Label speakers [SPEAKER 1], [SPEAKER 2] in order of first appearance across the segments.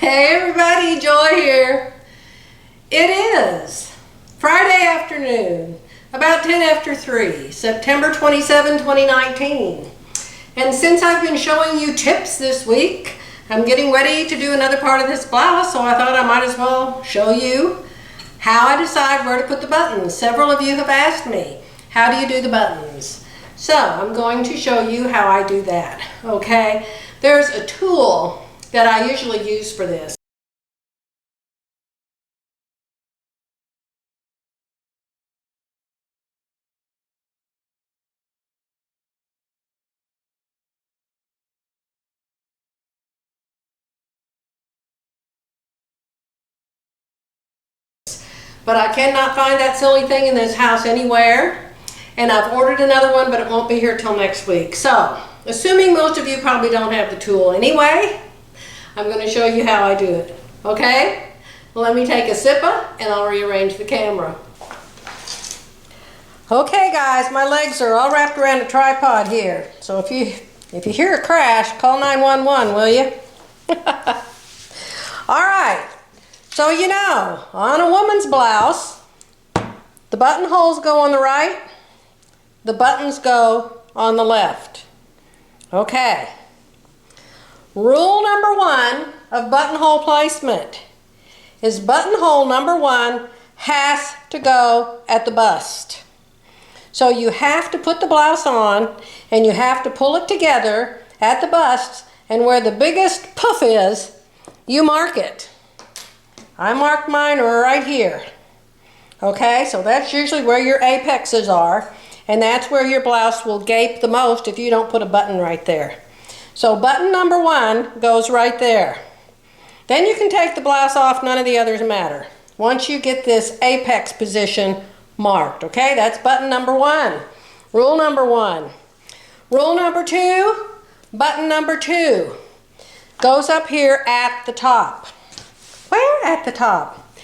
[SPEAKER 1] Hey everybody, Joy here. It is Friday afternoon, about 10 after 3, September 27, 2019. And since I've been showing you tips this week, I'm getting ready to do another part of this blouse, so I thought I might as well show you how I decide where to put the buttons. Several of you have asked me, how do you do the buttons? So I'm going to show you how I do that, okay? There's a tool that I usually use for this. But I cannot find that silly thing in this house anywhere. And I've ordered another one, but it won't be here till next week. So, assuming most of you probably don't have the tool anyway, I'm going to show you how I do it. Okay? Well, let me take a sipper and I'll rearrange the camera. Okay guys, my legs are all wrapped around a tripod here. So if you hear a crash, call 911, will you? Alright, so you know, on a woman's blouse, the buttonholes go on the right, the buttons go on the left. Okay. Rule number 1 of buttonhole placement is buttonhole number 1 has to go at the bust. So you have to put the blouse on and you have to pull it together at the bust, and where the biggest puff is, you mark it. I marked mine right here. Okay, so that's usually where your apexes are, and that's where your blouse will gape the most if you don't put a button right there. So button number 1 goes right there. Then you can take the blouse off, none of the others matter. Once you get this apex position marked, okay? That's button number 1. Rule number 1. Rule number 2, button number 2 goes up here at the top. Where at the top?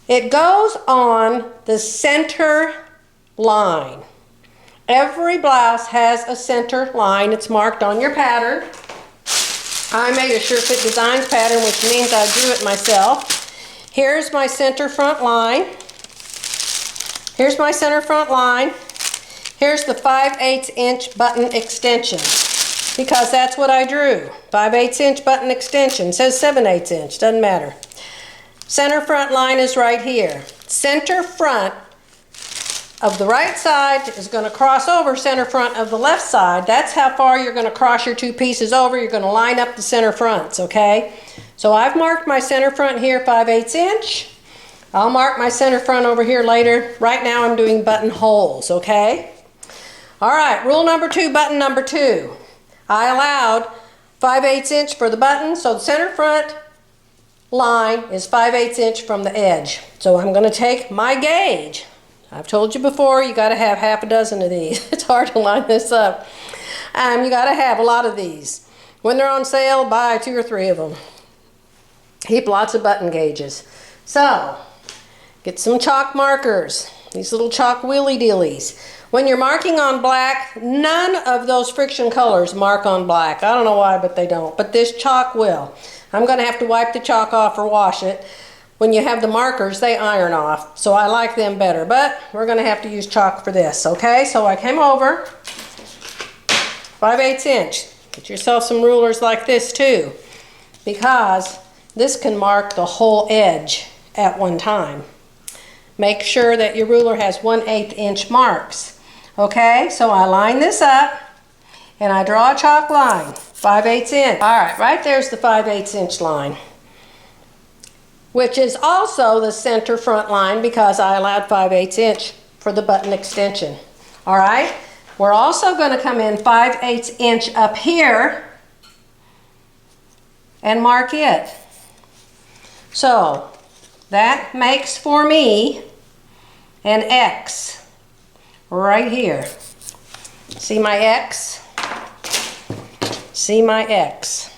[SPEAKER 1] It goes on the center line. Every blouse has a center line. It's marked on your pattern. I made a Sure Fit Designs pattern, which means I drew it myself. Here's my center front line. Here's my center front line. Here's the 5/8 inch button extension, because that's what I drew. 5/8 inch button extension. It says 7/8 inch, doesn't matter. Center front line is right here. Center front of the right side is going to cross over center front of the left side. That's how far you're going to cross your two pieces over. You're going to line up the center fronts, okay? So I've marked my center front here 5/8 inch. I'll mark my center front over here later. Right now I'm doing buttonholes, okay? All right, rule number 2, button number 2. I allowed 5/8 inch for the button, so the center front line is 5/8 inch from the edge. So I'm going to take my gauge. I've told you before, you got to have half a dozen of these. It's hard to line this up. You got to have a lot of these. When they're on sale, buy 2 or 3 of them. Keep lots of button gauges. So, get some chalk markers. These little chalk wheelie-dealies. When you're marking on black, none of those friction colors mark on black. I don't know why, but they don't. But this chalk will. I'm going to have to wipe the chalk off or wash it. When you have the markers, they iron off, so I like them better, but we're going to have to use chalk for this, okay? So I came over, 5/8 inch. Get yourself some rulers like this too, because this can mark the whole edge at one time. Make sure that your ruler has 1/8 inch marks, okay? So I line this up, and I draw a chalk line, 5/8 inch. All right, right there's the 5/8 inch line, which is also the center front line because I allowed 5/8 inch for the button extension. All right, we're also going to come in 5/8 inch up here and mark it. So that makes for me an X right here. See my X? See my X.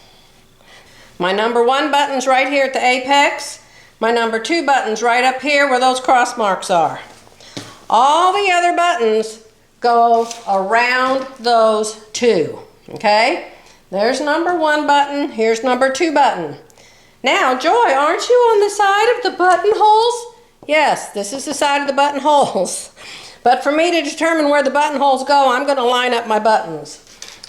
[SPEAKER 1] My number 1 button's right here at the apex. My number 2 button's right up here where those cross marks are. All the other buttons go around those 2, okay? There's number 1 button, here's number 2 button. Now, Joy, aren't you on the side of the buttonholes? Yes, this is the side of the buttonholes. But for me to determine where the buttonholes go, I'm going to line up my buttons.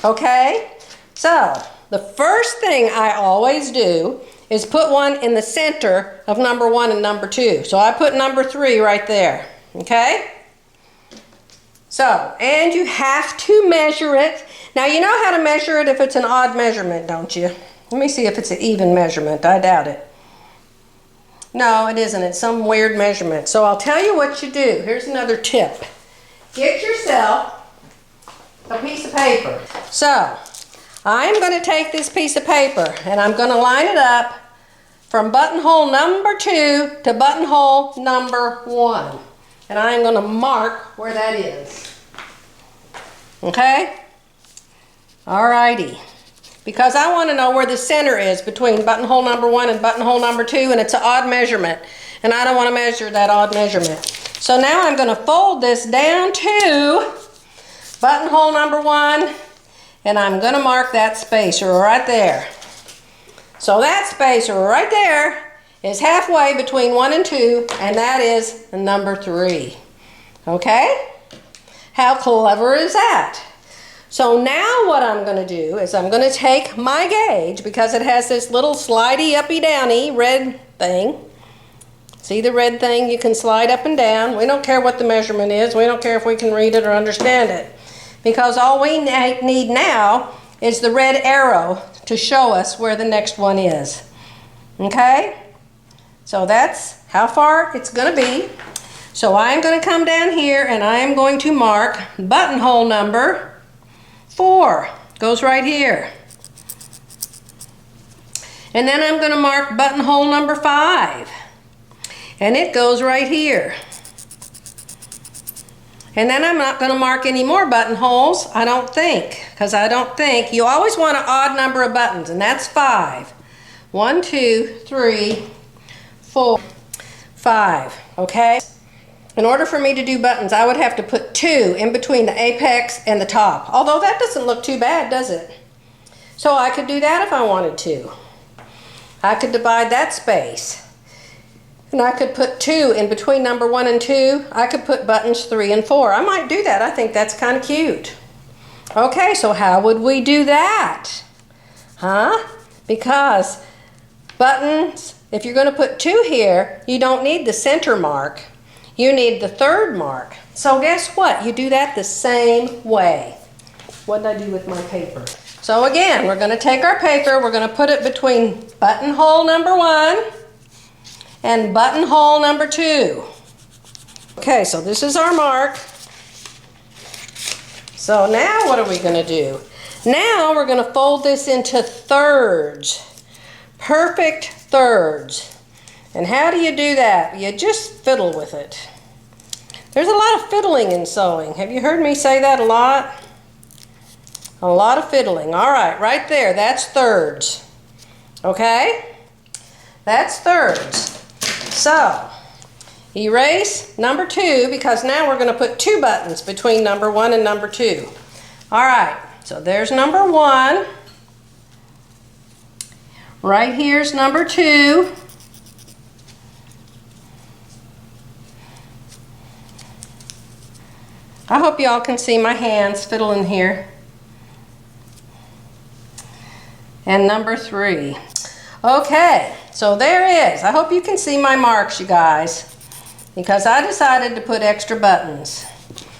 [SPEAKER 1] Okay? So, the first thing I always do is put one in the center of number 1 and number 2. So I put number 3 right there. Okay? So, and you have to measure it. Now, you know how to measure it if it's an odd measurement, don't you? Let me see if it's an even measurement. I doubt it. No, it isn't. It's some weird measurement. So I'll tell you what you do. Here's another tip. Get yourself a piece of paper. So, I'm going to take this piece of paper and I'm going to line it up from buttonhole number 2 to buttonhole number 1. And I'm going to mark where that is. Okay? Alrighty. Because I want to know where the center is between buttonhole number 1 and buttonhole number 2, and it's an odd measurement. And I don't want to measure that odd measurement. So now I'm going to fold this down to buttonhole number 1, and I'm going to mark that spacer right there. So that spacer right there is halfway between 1 and 2, and that is number 3. Okay? How clever is that? So now what I'm going to do is I'm going to take my gauge, because it has this little slidey uppy downy red thing. See the red thing? You can slide up and down. We don't care what the measurement is. We don't care if we can read it or understand it. Because all we need now is the red arrow to show us where the next one is. Okay? So that's how far it's going to be. So I'm going to come down here and I am going to mark buttonhole number 4. Goes right here. And then I'm going to mark buttonhole number 5. And it goes right here. And then I'm not going to mark any more buttonholes, I don't think. Because I don't think, you always want an odd number of buttons, and that's 5. 1, 2, 3, 4, 5. Okay? In order for me to do buttons, I would have to put 2 in between the apex and the top. Although that doesn't look too bad, does it? So I could do that if I wanted to. I could divide that space. And I could put 2 in between number 1 and 2. I could put buttons 3 and 4. I might do that. I think that's kind of cute. Okay, so how would we do that? Huh? Because buttons, if you're going to put 2 here, you don't need the center mark. You need the third mark. So guess what? You do that the same way. What did I do with my paper? So again, we're going to take our paper, we're going to put it between buttonhole number 1 and buttonhole number 2. Okay, so this is our mark. So now what are we going to do? Now we're going to fold this into thirds. Perfect thirds. And how do you do that? You just fiddle with it. There's a lot of fiddling in sewing. Have you heard me say that a lot? A lot of fiddling. All right, right there, that's thirds. Okay? That's thirds. So, erase number 2, because now we're going to put 2 buttons between number 1 and number 2. All right, so there's number 1. Right here's number 2. I hope y'all can see my hands fiddling here. And number 3. Okay, so there is. I hope you can see my marks, you guys, because I decided to put extra buttons.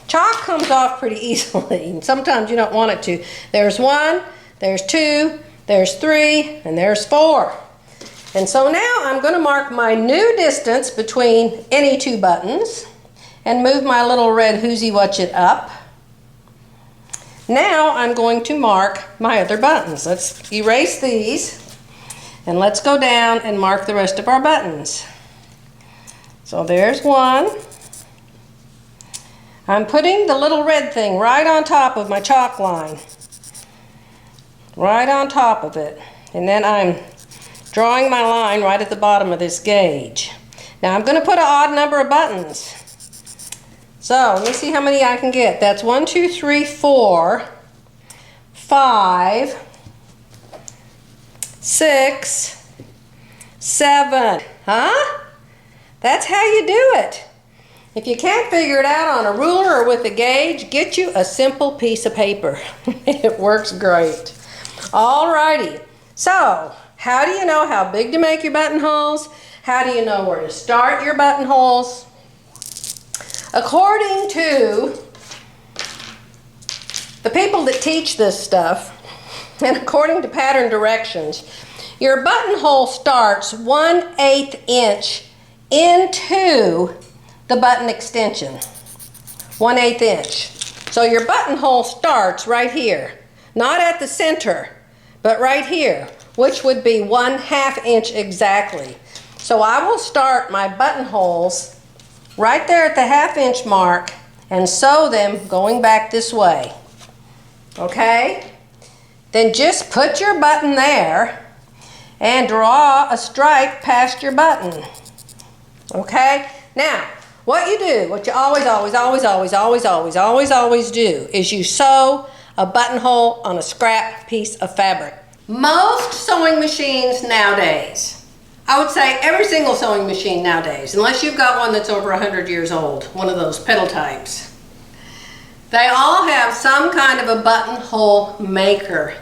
[SPEAKER 1] Chalk comes off pretty easily, and sometimes you don't want it to. There's 1, there's 2, there's 3, and there's 4. And so now I'm going to mark my new distance between any 2 buttons and move my little red Whoosie Watch-It up. Now I'm going to mark my other buttons. Let's erase these and let's go down and mark the rest of our buttons. So there's 1. I'm putting the little red thing right on top of my chalk line. Right on top of it. And then I'm drawing my line right at the bottom of this gauge. Now I'm going to put an odd number of buttons. So let me see how many I can get. That's 1, 2, 3, 4, 5, 6, 7. Huh? That's how you do it. If you can't figure it out on a ruler or with a gauge, get you a simple piece of paper. It works great. Alrighty. So, how do you know how big to make your buttonholes? How do you know where to start your buttonholes? According to the people that teach this stuff, and according to pattern directions, your buttonhole starts 1/8 inch into the button extension. 1/8 inch. So your buttonhole starts right here. Not at the center, but right here, which would be 1/2 inch exactly. So I will start my buttonholes right there at the 1/2 inch mark and sew them going back this way. Okay? Then just put your button there and draw a stripe past your button. Okay? Now, what you do, what you always do is you sew a buttonhole on a scrap piece of fabric. Most sewing machines nowadays, I would say every single sewing machine nowadays, unless you've got one that's over 100 years old, one of those pedal types, they all have some kind of a buttonhole maker.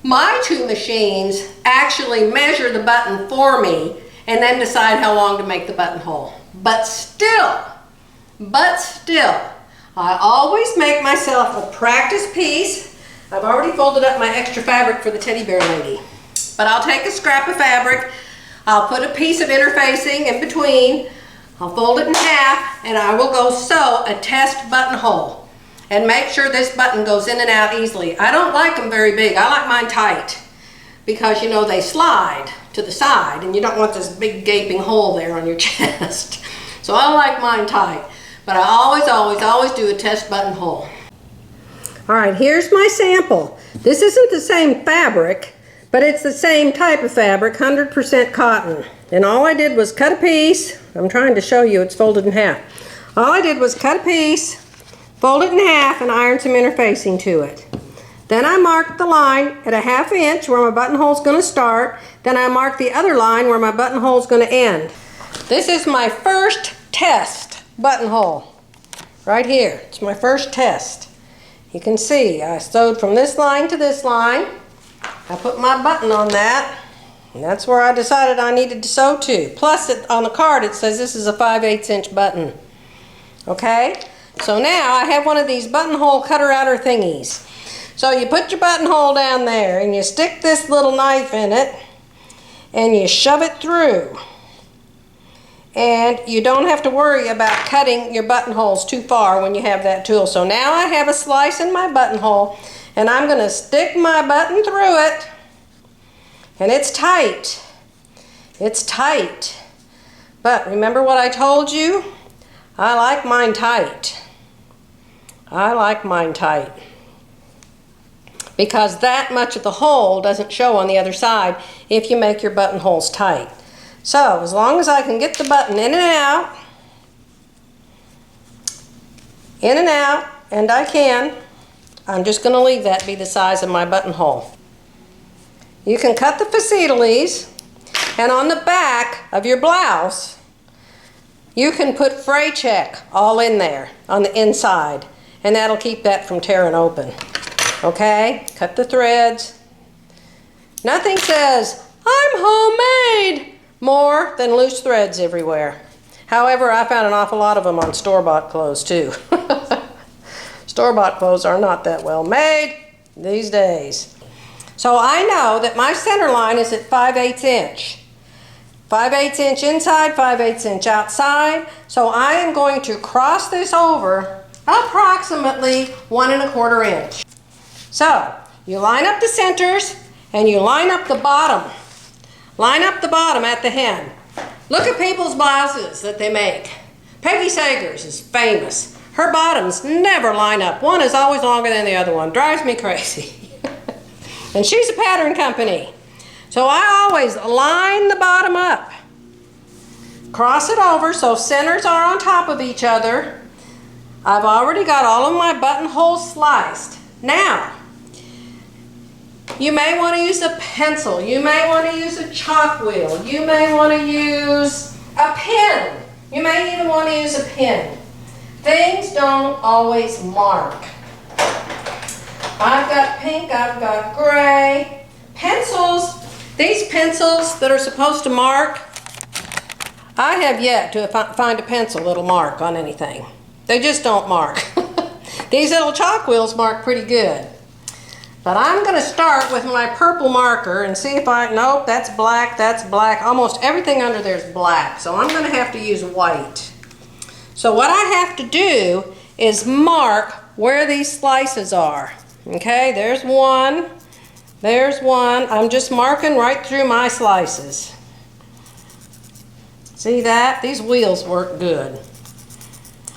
[SPEAKER 1] My 2 machines actually measure the button for me and then decide how long to make the buttonhole. But still, I always make myself a practice piece. I've already folded up my extra fabric for the teddy bear lady. But I'll take a scrap of fabric, I'll put a piece of interfacing in between, I'll fold it in half, and I will go sew a test buttonhole and make sure this button goes in and out easily. I don't like them very big, I like mine tight, because you know they slide to the side and you don't want this big gaping hole there on your chest. So I like mine tight, but I always do a test buttonhole. All right, here's my sample. This isn't the same fabric, but it's the same type of fabric, 100% cotton. And all I did was cut a piece. I'm trying to show you, it's folded in half. All I did was cut a piece, fold it in half, and iron some interfacing to it. Then I marked the line at a 1/2 inch where my buttonhole's going to start. Then I marked the other line where my buttonhole's going to end. This is my first test buttonhole. Right here. It's my first test. You can see I sewed from this line to this line. I put my button on that, and that's where I decided I needed to sew to. Plus, on the card it says this is a 5/8 inch button. Okay? So now I have one of these buttonhole cutter outer thingies. So you put your buttonhole down there and you stick this little knife in it and you shove it through. And you don't have to worry about cutting your buttonholes too far when you have that tool. So now I have a slice in my buttonhole and I'm going to stick my button through it. And it's tight. It's tight. But remember what I told you? I like mine tight. I like mine tight. Because that much of the hole doesn't show on the other side if you make your buttonholes tight. So, as long as I can get the button in and out, and I can, I'm just going to leave that be the size of my buttonhole. You can cut the facetiles, and on the back of your blouse, you can put fray check all in there on the inside, and that'll keep that from tearing open. Okay? Cut the threads. Nothing says, I'm homemade, more than loose threads everywhere. However, I found an awful lot of them on store-bought clothes too. Store-bought clothes are not that well made these days. So I know that my center line is at 5/8 inch. 5/8 inch inside, 5/8 inch outside. So I am going to cross this over approximately 1 1/4 inch. So you line up the centers and you line up the bottom. Line up the bottom at the hem. Look at people's blouses that they make. Peggy Sager's is famous. Her bottoms never line up. One is always longer than the other one. Drives me crazy. And she's a pattern company. So I always line the bottom up. Cross it over so centers are on top of each other. I've already got all of my buttonholes sliced. Now, You may want to use a pencil. You may want to use a chalk wheel. You may want to use a pen. You may even want to use a pen. Things don't always mark. I've got pink, I've got gray. Pencils, these pencils that are supposed to mark, I have yet to find a pencil that'll mark on anything. They just don't mark. These little chalk wheels mark pretty good. But I'm going to start with my purple marker and see if nope, that's black, that's black. Almost everything under there is black, so I'm going to have to use white. So what I have to do is mark where these slices are. Okay, there's one, there's one. I'm just marking right through my slices. See that? These wheels work good.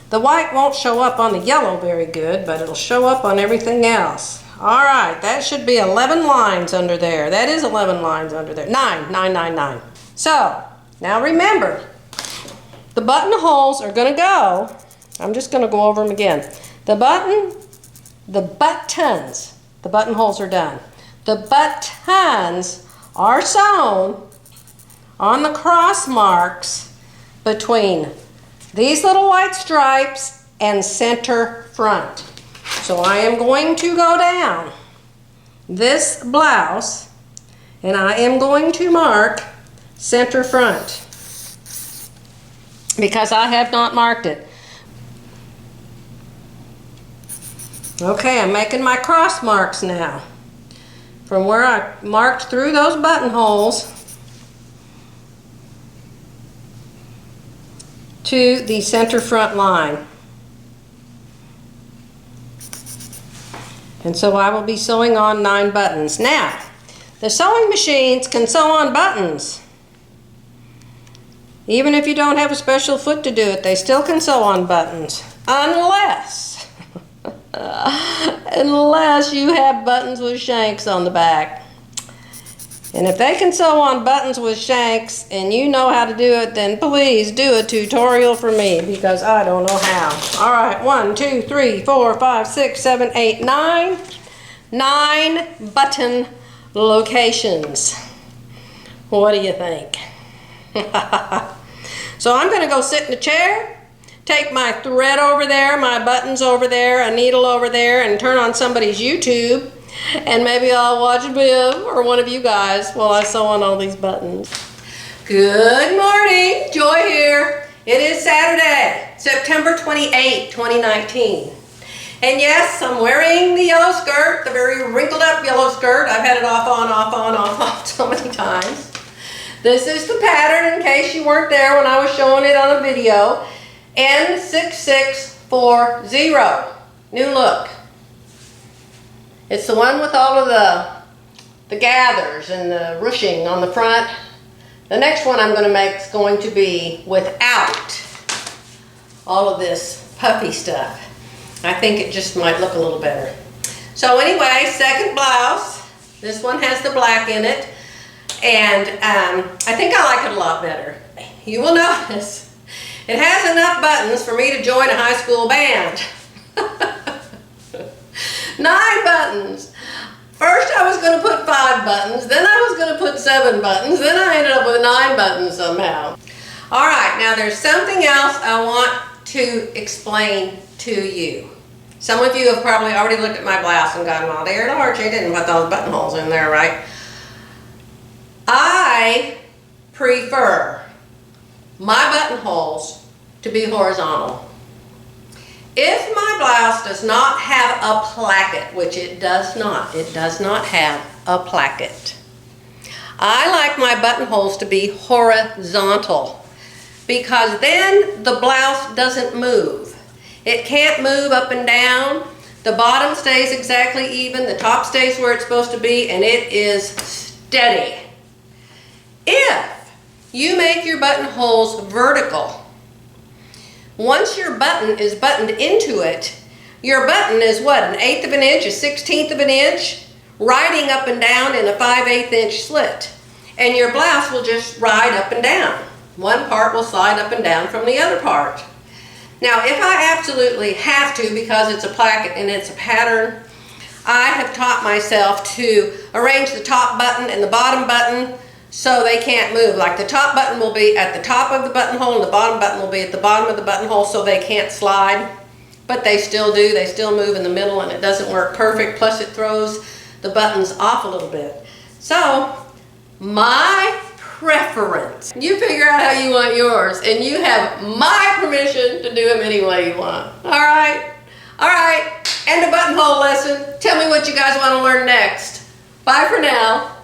[SPEAKER 1] The white won't show up on the yellow very good, but it'll show up on everything else. All right, that should be 11 lines under there. That is 11 lines under there. 9. So, now remember, the buttonholes are going to go, I'm just going to go over them again. The buttonholes are done. The buttons are sewn on the cross marks between these little white stripes and center front. So I am going to go down this blouse and I am going to mark center front because I have not marked it. Okay, I'm making my cross marks now. From where I marked through those buttonholes to the center front line. And so I will be sewing on 9 buttons. Now, the sewing machines can sew on buttons. Even if you don't have a special foot to do it, they still can sew on buttons. Unless you have buttons with shanks on the back. And if they can sew on buttons with shanks and you know how to do it, then please do a tutorial for me because I don't know how. All right, 1, 2, 3, 4, 5, 6, 7, 8, 9. 9 button locations. What do you think? So I'm going to go sit in a chair. Take my thread over there, my buttons over there, a needle over there, and turn on somebody's YouTube. And maybe I'll watch Viv or one of you guys while I sew on all these buttons. Good morning, Joy here. It is Saturday, September 28, 2019. And yes, I'm wearing the yellow skirt, the very wrinkled up yellow skirt. I've had it off on so many times. This is the pattern in case you weren't there when I was showing it on a video. N6640, new look. It's the one with all of the gathers and the ruching on the front. The next one I'm going to make is going to be without all of this puffy stuff. I think it just might look a little better. So anyway, second blouse. This one has the black in it. And I think I like it a lot better. You will notice it has enough buttons for me to join a high school band. 9 buttons. First I was going to put 5 buttons, then I was going to put 7 buttons, then I ended up with 9 buttons somehow. Alright, now there's something else I want to explain to you. Some of you have probably already looked at my blouse and gone, well, dear Lord, she didn't put those buttonholes in there, right? I prefer my buttonholes to be horizontal. If my blouse does not have a placket, which it does not have a placket, I like my buttonholes to be horizontal because then the blouse doesn't move. It can't move up and down. The bottom stays exactly even, the top stays where it's supposed to be, and it is steady. If you make your buttonholes vertical, once your button is buttoned into it, your button is what, 1/8 of an inch, 1/16 of an inch, riding up and down in a 5/8 inch slit. And your blouse will just ride up and down. One part will slide up and down from the other part. Now, if I absolutely have to because it's a placket and it's a pattern, I have taught myself to arrange the top button and the bottom button so they can't move. Like the top button will be at the top of the buttonhole and the bottom button will be at the bottom of the buttonhole so they can't slide. But they still do. They still move in the middle and it doesn't work perfect. Plus it throws the buttons off a little bit. So, my preference. You figure out how you want yours and you have my permission to do them any way you want. Alright? Alright. End of buttonhole lesson. Tell me what you guys want to learn next. Bye for now.